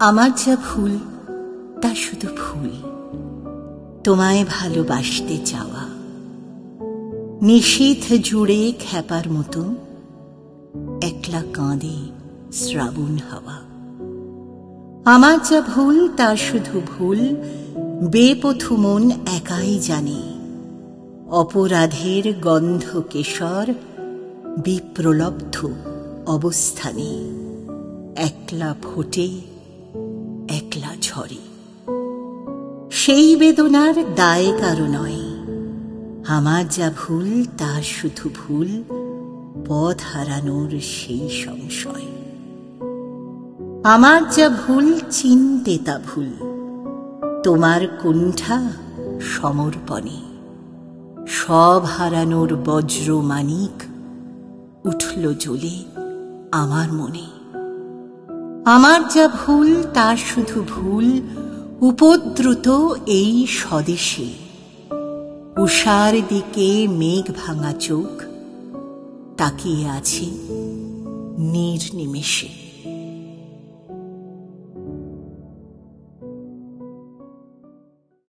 আমার যা ভুল তা শুধু ভুল, তোমায় ভালোবাসতে চাওয়া। নিশীথ জুড়ে খ্যাপার মতো একলা কাঁদে শ্রাবণ হাওয়া। আমার যা ভুল তা শুধু ভুল, বেপথু মন একাই জানে। অপরাধের গন্ধ কেশর বিপ্রলব্ধ অবস্থানে, একলা ফোটে একলা ঝরে। সেই বেদনার দায় কারো নয়, আমার যা ভুল তা শুধু ভুল, পথ হারানোর সেই সংশয়। আমার যা ভুল চিনতে তা ভুল, তোমার কুণ্ঠা সমর্পণে। সব হারানোর বজ্র মানিক উঠল জ্বলে আমার মনে। আমার যা ভুল তা শুধু ভুল, উপদ্রুত এই স্বদেশে। উষার দিকে মেঘ ভাঙা চোখ তাকিয়ে আছে নির্নিমেষে।